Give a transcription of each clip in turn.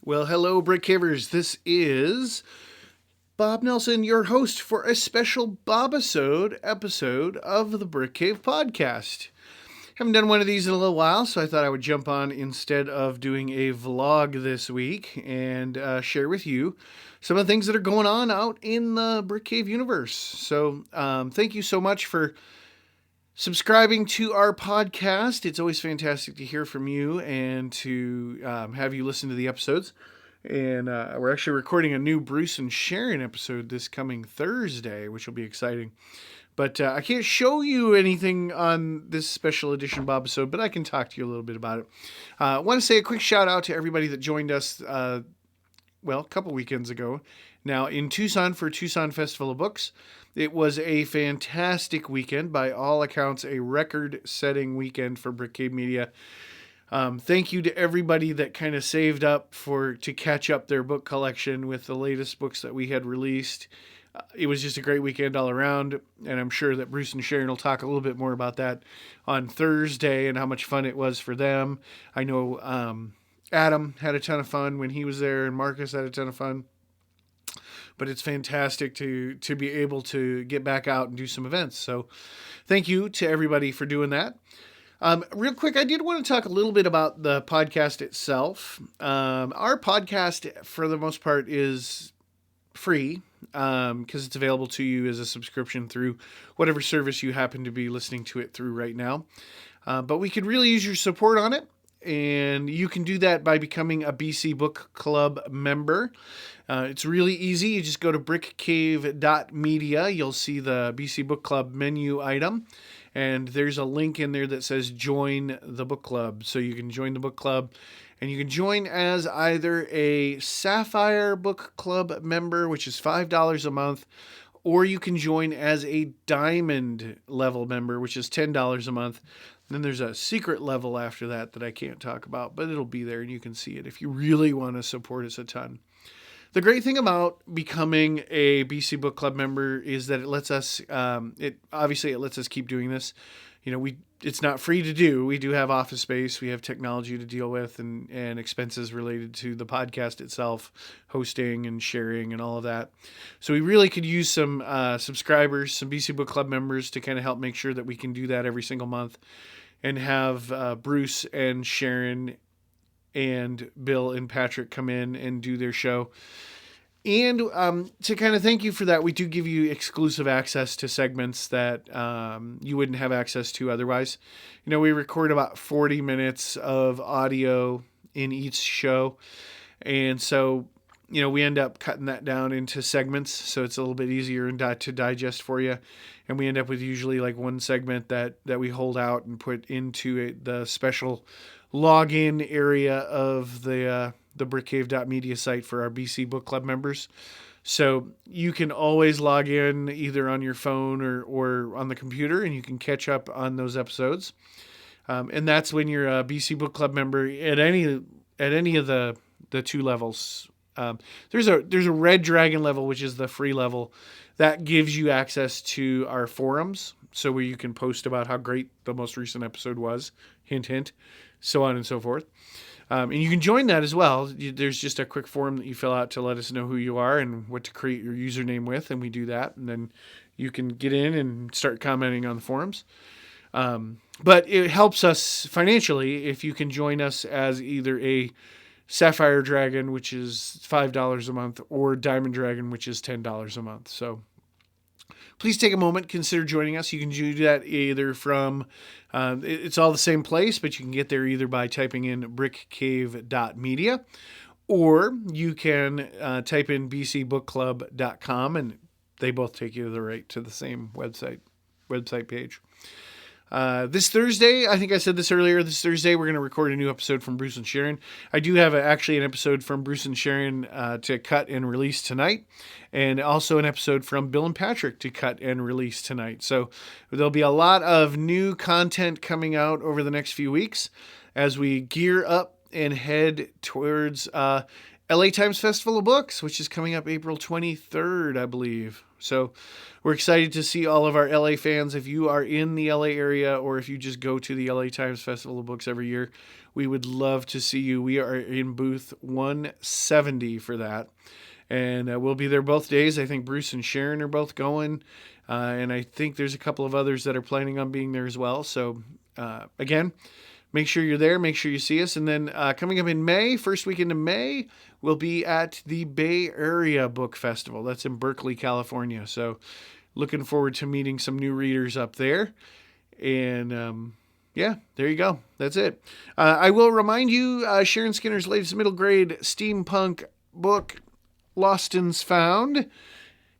Well, hello, Brick Cavers. This is Bob Nelson, your host for a special Bobisode episode of the Brick Cave podcast. Haven't done one of these in a little while, so I thought I would jump on instead of doing a vlog this week and share with you some of the things that are going on out in the Brick Cave universe. So, thank you so much for subscribing to our podcast. It's always fantastic to hear from you and to have you listen to the episodes. And we're actually recording a new Bruce and Sharon episode this coming Thursday, which will be exciting. But I can't show you anything on this special edition Bobisode, but I can talk to you a little bit about it. I want to say a quick shout out to everybody that joined us, a couple weekends ago now in Tucson for Tucson Festival of Books. It was a fantastic weekend, by all accounts, a record-setting weekend for Brick Cave Media. Thank you to everybody that kind of saved up to catch up their book collection with the latest books that we had released. It was just a great weekend all around, and I'm sure that Bruce and Sharon will talk a little bit more about that on Thursday and how much fun it was for them. I know Adam had a ton of fun when he was there, and Marcus had a ton of fun. But it's fantastic to be able to get back out and do some events. So thank you to everybody for doing that. Real quick, I did want to talk a little bit about the podcast itself. Our podcast, for the most part, is free because it's available to you as a subscription through whatever service you happen to be listening to it through right now. But we could really use your support on it. And you can do that by becoming a BC Book Club member. It's really easy. You just go to brickcave.media. You'll see the BC Book Club menu item. And there's a link in there that says join the book club. So you can join the book club. And you can join as either a Sapphire Book Club member, which is $5 a month, or you can join as a Diamond level member, which is $10 a month. Then there's a secret level after that I can't talk about, but it'll be there and you can see it if you really want to support us a ton. The great thing about becoming a BC Book Club member is that it lets us, it lets us keep doing this. You know, it's not free to do. We do have office space. We have technology to deal with and expenses related to the podcast itself, hosting and sharing and all of that. So we really could use some subscribers, some BC Book Club members to kind of help make sure that we can do that every single month and have Bruce and Sharon and Bill and Patrick come in and do their show. And to kind of thank you for that, we do give you exclusive access to segments that you wouldn't have access to otherwise. You know, we record about 40 minutes of audio in each show. And so, you know, we end up cutting that down into segments. So it's a little bit easier to digest for you. And we end up with usually like one segment that we hold out and put into the special login area of the brickcave.media site for our BC Book Club members. So you can always log in either on your phone or on the computer, and you can catch up on those episodes. And that's when you're a BC Book Club member at any of the two levels. There's a Red Dragon level, which is the free level, that gives you access to our forums. So where you can post about how great the most recent episode was, hint, hint, so on and so forth. And you can join that as well. There's just a quick form that you fill out to let us know who you are and what to create your username with, and we do that. And then you can get in and start commenting on the forums. But it helps us financially if you can join us as either a Sapphire Dragon, which is $5 a month, or Diamond Dragon, which is $10 a month. So please take a moment, consider joining us. You can do that either from, it's all the same place, but you can get there either by typing in brickcave.media, or you can type in bcbookclub.com, and they both take you right to the same website page. This Thursday, I think I said this earlier, this Thursday we're going to record a new episode from Bruce and Sharon. I do have actually an episode from Bruce and Sharon to cut and release tonight, and also an episode from Bill and Patrick to cut and release tonight. So there'll be a lot of new content coming out over the next few weeks as we gear up and head towards LA Times Festival of Books, which is coming up April 23rd, I believe. So we're excited to see all of our LA fans. If you are in the LA area or if you just go to the LA Times Festival of Books every year, we would love to see you. We are in booth 170 for that. And we'll be there both days. I think Bruce and Sharon are both going. And I think there's a couple of others that are planning on being there as well. So, again, make sure you're there. Make sure you see us. And then coming up in May, first weekend of May, we'll be at the Bay Area Book Festival. That's in Berkeley, California. So looking forward to meeting some new readers up there. And yeah, there you go. That's it. I will remind you, Sharon Skinner's latest middle grade steampunk book, Lost and Found,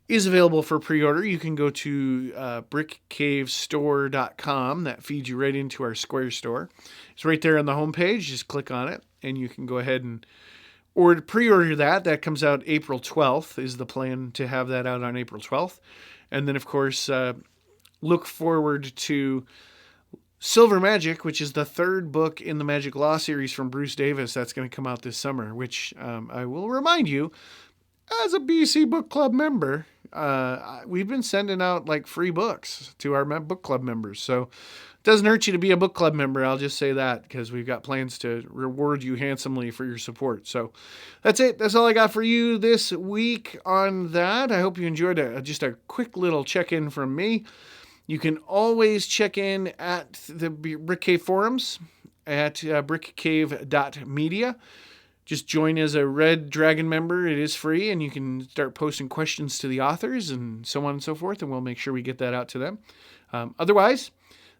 is available for pre-order. You can go to brickcavestore.com. That feeds you right into our Square store. It's right there on the homepage. Just click on it, and you can go ahead and pre-order that. That comes out April 12th is the plan, to have that out on April 12th. And then, of course, look forward to Silver Magic, which is the third book in the Magic Law series from Bruce Davis. That's going to come out this summer, which I will remind you, as a BC Book Club member, we've been sending out like free books to our book club members. So it doesn't hurt you to be a book club member. I'll just say that, because we've got plans to reward you handsomely for your support. So that's it. That's all I got for you this week on that. I hope you enjoyed just a quick little check-in from me. You can always check in at the Brick Cave forums at brickcave.media. Just join as a Red Dragon member. It is free, and you can start posting questions to the authors and so on and so forth, and we'll make sure we get that out to them. Otherwise,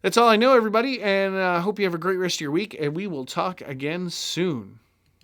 that's all I know, everybody, and I hope you have a great rest of your week, and we will talk again soon.